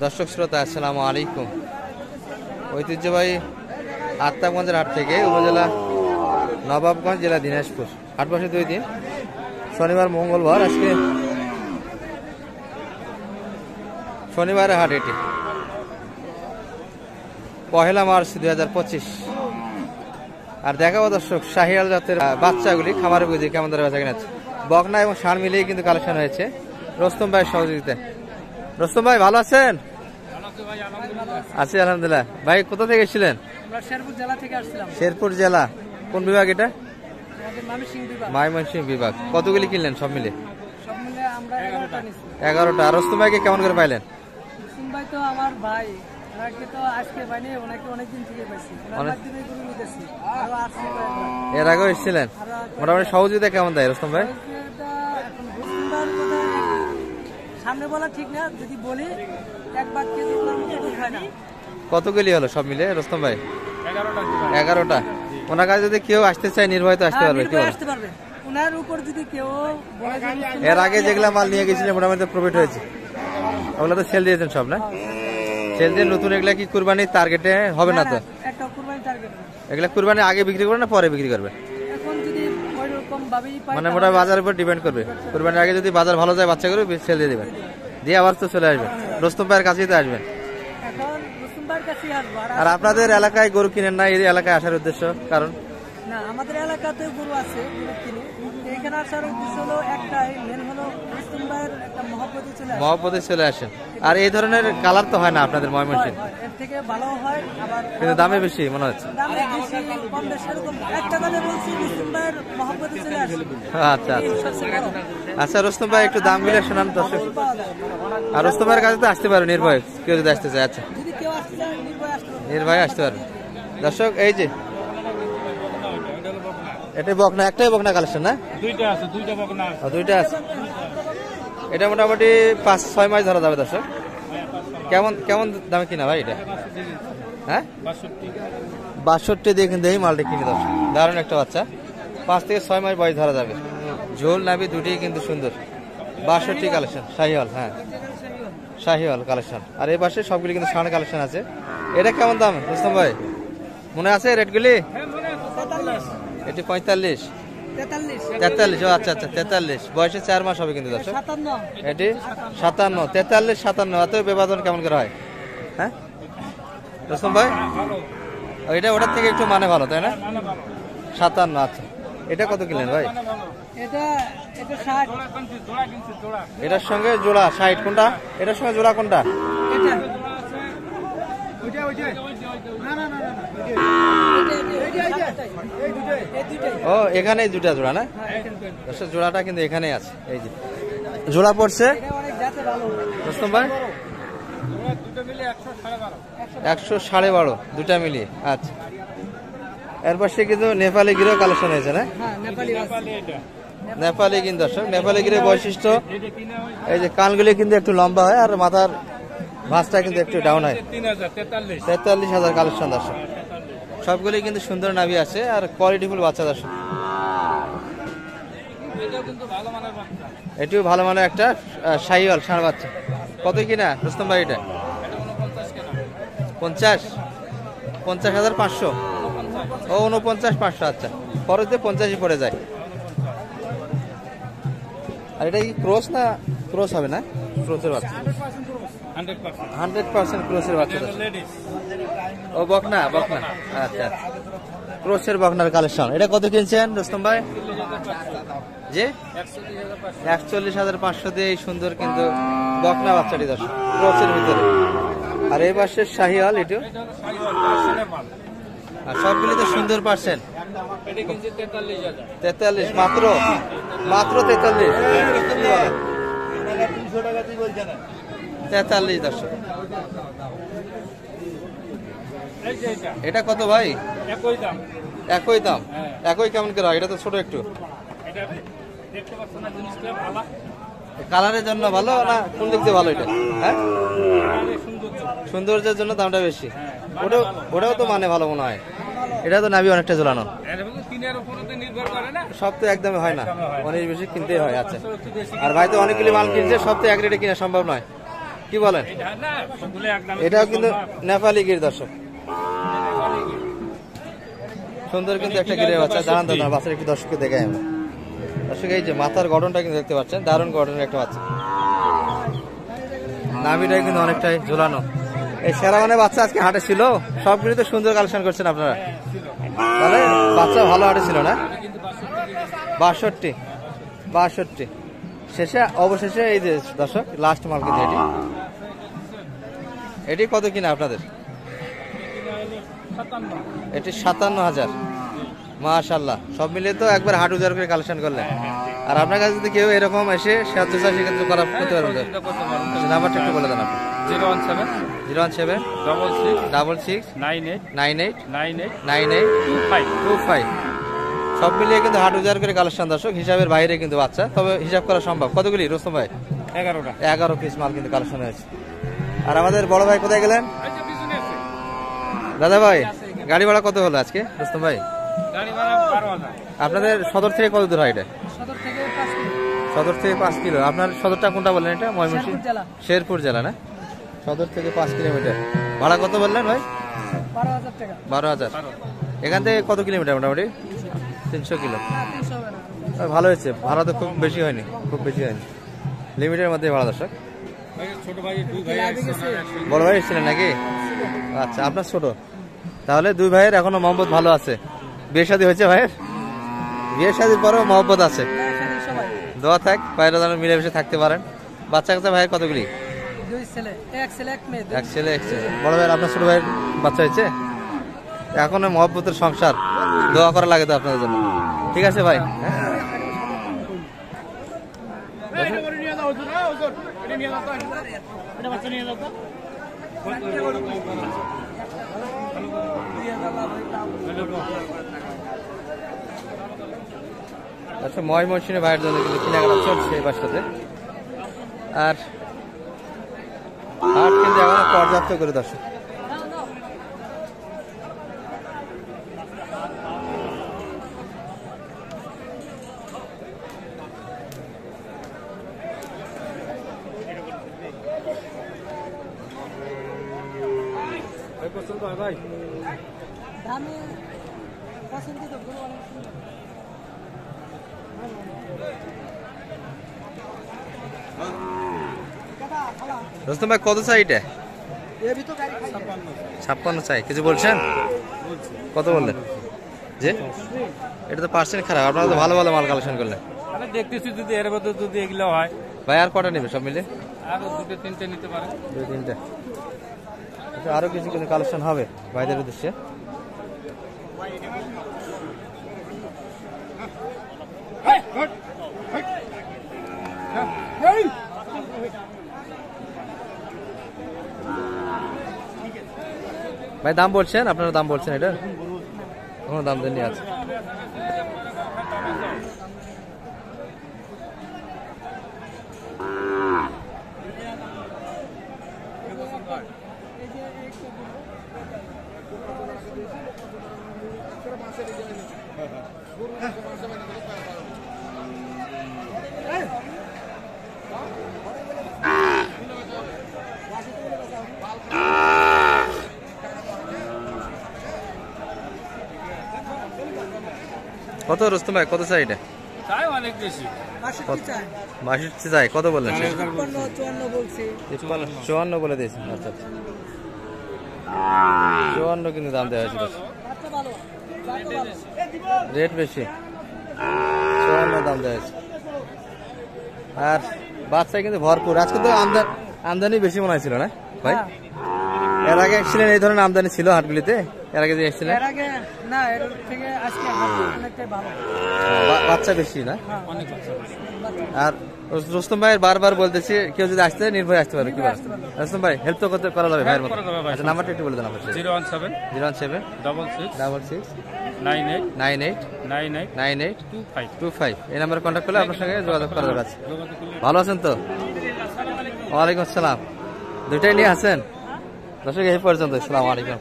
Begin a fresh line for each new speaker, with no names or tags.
দর্শক শ্রোতা আসসালামু আলাইকুম। ঐতিহ্যবাহী আত্মাগঞ্জের হাট থেকে উপজেলা নবাবগঞ্জ, জেলা দিনাজপুর। হাট বসে 2 দিন, শনিবার মঙ্গলবার। আজকে শনিবারের হাট, এটি 1 মার্চ 2025। আর দেখাবো দর্শক শাহিয়াল জাতের বাচ্চাগুলি খামারে বুঝি কেমন ধরে বেচা কিনা। বকনা এবং ষাঁড় মিলিয়ে কিন্তু কালেকশন হয়েছে রোস্তম ভাইয়ের সহযোগিতায়। রোস্তম ভাই ভালো আছেন? আছি আলহামদুলিল্লাহ। ভাই কোথা থেকে এসেছিলেন? শেরপুর জেলা। কোন বিভাগ এটা? ময়মনসিংহ বিভাগ। কতগুলি কিনলেন সব মিলে? 11টা। আর রোস্তম ভাইকে কেমন করে পাইলেন? এর আগেও এসেছিলেন? মোটামুটি সহযোগিতা কেমন দেয় রোস্তম ভাই?
সামনে বলা ঠিক না, যদি বলি
কতগুলি হলো সব মিলে রোস্তম ভাই? 11টা। ওনার কাছে যদি কেউ আসতে চায় নির্ভয় তো আসতে পারবে?
আসতে পারবে। ওনার উপর যদি কেউ
এর আগে যেগুলা মাল নিয়ে গেছিলেন মোটামুটি প্রফিট হয়েছে? ওগুলো তো সেল দিয়েছেন সব না? সেল দিয়ে নতুন এগুলা কি কুরবানির টার্গেটে হবে না তো?
একটা কুরবানির টার্গেট।
এগুলা কুরবানি আগে বিক্রি করবে না পরে বিক্রি করবে?
এখন যদি ওইরকম ভাবেই পাই,
মানে মোটা বাজারের উপর ডিপেন্ড করবে। কুরবানির আগে যদি বাজার ভালো যায় বাচ্চা করে সেল দিয়ে দেবেন, দিয়ে আবার তো চলে আসবেন রোস্তম ভাইয়ের কাছেই তো আসবেন।
এখন রোস্তম ভাইয়ের কাছেই আসবো।
আর আপনাদের এলাকায় গরু কিনেন না, এই এলাকায় আসার উদ্দেশ্য কারণ?
না, আমাদের এলাকাতে গরু আছে, গরু কিনি। এখানে আসার উদ্দেশ্য হলো একটাই, মেন হলো রোস্তম ভাইয়ের একটা
মহব্বতে চলে আসেন। আর এই ধরনের কালার তো হয় না আপনাদের ময়মনসিংহ?
এর থেকে ভালো হয়, আবার
কিন্তু দামে বেশি মনে হচ্ছে।
দামে বেশি, কম বেশি এরকম একটা দামে বলছি রোস্তম ভাইয়ের মহব্বতে চলে আসে।
আচ্ছা আচ্ছা রোস্তম ভাই একটু দাম গুলো শোনান দর্শক। আর রোস্তম ভাইয়ের কাছে তো আসতে পারো নির্ভয়, কেউ যদি আসতে চায়। আচ্ছা,
যদি কেউ আসতে চায়
নির্ভয় আসতে পারবে। দর্শক এই যে এটা বকনা, একটাই বকনা কালেকশন না?
দুইটা আছে, দুইটা বকনা আছে।
দুইটা আছে। এটা মোটামুটি 5-6 মাস ধরা যাবে দর্শক। কেমন কেমন দামে কিনা ভাই এটা? হ্যাঁ 62 দিয়ে কিন্তু এই মালটা কিনে দর্শক। দারুণ একটা বাচ্চা, 5 থেকে 6 মাস বয়স ধরা যাবে। ঝোল নাবি দুটিই কিন্তু সুন্দর। 62 কালেকশন শাহিওয়াল। হ্যাঁ শাহিওয়াল কালেকশন। আর এই পাশে সবগুলি কিন্তু ষাঁড় কালেকশন আছে। এটা কেমন দাম রোস্তম ভাই মনে আছে রেটগুলি? এটি 45, 43। আচ্ছা আচ্ছা 43। বয়সে 4 মাস হবে কিন্তু দর্শক। এটি 57, 43, 57। এত ব্যবধান কেমন করে হয়? হ্যাঁ রোস্তম ভাই এটা ওটার থেকে একটু মানে ভালো তাই না? 57। আচ্ছা এটা কত কিনলেন ভাই? এটার সঙ্গে জোড়া 60। কোনটা? এটার সঙ্গে জোড়া কোনটা? ও এখানে দুটা জোড়া না? জোড়াটা কিন্তু এখানে আছে। এই যে জোড়া পড়ছে রোস্তম ভাই 112, দুটা মিলিয়ে। আচ্ছা এরপর সে কিন্তু নেপালি গিরো কালেকশন হয়েছে না? নেপালি কিন্তু দর্শক, নেপালি গিরে বৈশিষ্ট্য এই যে কানগুলি কিন্তু একটু লম্বা হয় আর মাথার ভাঁজটা কিন্তু একটু ডাউন হয়। 43,000 কালেকশন দর্শক। সবগুলি কিন্তু সুন্দর নাভি আছে আর কোয়ালিটিফুল বাচ্চা দর্শক। এটিও ভালো মানের একটা শাহিওয়াল ষাঁড় বাচ্চা। কত কিনা রোস্তম ভাই এটা? 50,500। ও 49,500। আচ্ছা খরচ দিয়ে 50 পড়ে যায়। আর এটা কি ক্রস না? ক্রস হবে না? ক্রসের বাচ্চা 100% ক্রসের বাচ্চা। ও বকনা বকনা। আচ্ছা ক্রসের বকনার কালেকশন। এটা কত কিনছেন রোস্তম ভাই? যে 41,500 দিয়ে এই সুন্দর কিন্তু বকনা বাচ্চাটি দর্শক ক্রসের ভিতরে। আর এই পাশের শাহিওয়াল এটিও। আর সবগুলি তো সুন্দর পাচ্ছেন। 43 মাত্র 43। 43 দর্শক। এটা কত ভাই? একই দাম। একই কেমন করে হয়? এটা তো ছোট একটু। কালারের জন্য ভালো না কোন দিক দিয়ে ভালো এটা? হ্যাঁ সৌন্দর্যের জন্য দামটা বেশি। ওটাও তো মানে ভালো মনে হয়। এটা তো নাভি অনেকটা ঝোলানো। সব তো একদমই হয় না, অনেক বেশি কিনতেই হয়। আচ্ছা আর ভাই তো অনেকগুলি মাল কিনছে, সব তো এক রেটে কিনা সম্ভব নয়। কি বলেন? এটাও কিন্তু নেপালি গির দর্শক, সুন্দর কিন্তু একটা গিরের বাচ্চা। দাঁড়ান দাঁড়ান, বাচ্চার একটু দর্শককে দেখাই আমরা। দর্শক এই যে মাথার গঠনটা কিন্তু দেখতে পাচ্ছেন, দারুণ গঠনের একটা বাচ্চা। নাভিটাই কিন্তু অনেকটাই ঝুলানো। এই সেরা মানে বাচ্চা আজকে হাটে ছিল, সবগুলি তো সুন্দর কালেকশন করছেন আপনারা, তাহলে বাচ্চা ভালো হাটে ছিল না? 62 শেষে অবশেষে এই যে দর্শক লাস্ট মাল কিন্তু এটি কত কিনা আপনাদের? এটি 57,000। মাশাআল্লাহ, সব মিলিয়ে তো একবার হাট উজাড় করে কালেকশন করলেন। আর আপনার কাছে যদি কেউ এরকম এসে সাহায্য চায় সেক্ষেত্রে করতে পারবেন। নাম্বারটা একটু বলে দেন আপনি। 017 66 98 25। সব মিলিয়ে কিন্তু হাট উজাড় করে কালেকশন দর্শক, হিসাবের বাইরে কিন্তু বাচ্চা, তবে হিসাব করা সম্ভব। কতগুলি রোস্তম ভাই? 11 পিস মাল কিন্তু কালেকশন হয়েছে। আর আমাদের বড় ভাই কোথায় গেলেন? দাদা ভাই গাড়ি ভাড়া কত হলো আজকে রোস্তম ভাই? আপনাদের সদর থেকে কত দূর হয় এটা? সদর থেকে 5 কিলো। আপনার সদরটা কোনটা বললেন? এটা ময়মনসিংহ শেরপুর জেলা না? সদর থেকে 5 কিলোমিটার। ভাড়া কত বললেন ভাই? 12,000। এখান থেকে কত কিলোমিটার? মোটামুটি 300 কিলো। ভালো হয়েছে, ভাড়া তো খুব বেশি হয়নি, লিমিটের মধ্যে ভাড়া দর্শক। বড় ভাই এসেছিলেন নাকি? আচ্ছা, আপনার ছোট, তাহলে 2 ভাইয়ের এখনো মহব্বত ভালো আছে। বিয়ে শাদী হয়েছে ভাইয়ের? বিয়ে শাদীর পরেও মহব্বত আছে। দোয়া থাক ভাইয়েরা যেন মিলেমিশে থাকতে পারেন। বাচ্চা কাচ্চা ভাইয়ের কতগুলি?
2 ছেলে, এক মেয়ে।
এক ছেলে। বড় ভাইয়ের, আপনার ছোট ভাইয়ের বাচ্চা হয়েছে? এখনো মহব্বতের সংসার, দোয়া করা লাগে তো আপনাদের জন্য। ঠিক আছে ভাই। আচ্ছা, ময়মনসিংহ ভাইয়ের জন্য কিন্তু কেনাকাটা চলছে এই বাসটাতে। আর হাট কিন্তু এখনো পর্যাপ্ত করে দর্শক। ভাই
দামে পছন্দ তো
রোস্তম ভাই কত চাই এটা? 56 চাই। কিছু বলছেন? কত বললেন? যে এটা তো পার্সেন্ট খারাপ, আপনারা তো ভালো মাল কালেকশন করলেন।
দেখতেছি যদি এর মধ্যে যদি এগুলো হয়।
ভাই আর কটা নেবে সব মিলে?
আরো 2-3টে নিতে পারে।
2-3টে। আরো কিছু কালেকশন হবে ভাইদের উদ্দেশ্যে। ভাই দাম বলছেন? আপনারা দাম বলছেন এটা? কোনো দাম দেননি আছে? কত রোস্তম ভাই, কত চাই এটা?
চাই অনেক বেশি।
62 চাই। কত বললেন? 54 বলে দিয়েছেন। আচ্ছা, 54 কিন্তু দাম দেওয়া হয়েছিল। রেট বেশি, 54 দাম দেওয়া হয়েছে। আর বাচ্চা কিন্তু ভরপুর। আজকে তো আমদানি বেশি মনে হয়েছিল না ভাই? এর আগে এসেছিলেন এই ধরনের আমদানি ছিল হাটগুলিতে? এর আগে যে এসেছিলেন?
না, এর থেকে আজকে অনেকটাই ভালো।
বাচ্চা বেশি না? আর রোস্তম ভাই বারবার বলতেছি কেউ যদি আসতে নির্ভয় আসতে পারে। কি বলেন রোস্তম ভাই? হেল্প তো করতে করা যাবে ভাইয়ের মতো। আচ্ছা, নাম্বারটা একটু বলে দেন আপনার।
017
66
98
98 25। এই নাম্বারে কন্ট্যাক্ট করলে আপনার সঙ্গে যোগাযোগ করা যাবে। ভালো আছেন তো? ওয়ালাইকুম আসসালাম। দুইটাই নিয়ে আসেন দর্শক। এই পর্যন্ত। আসসালামু আলাইকুম।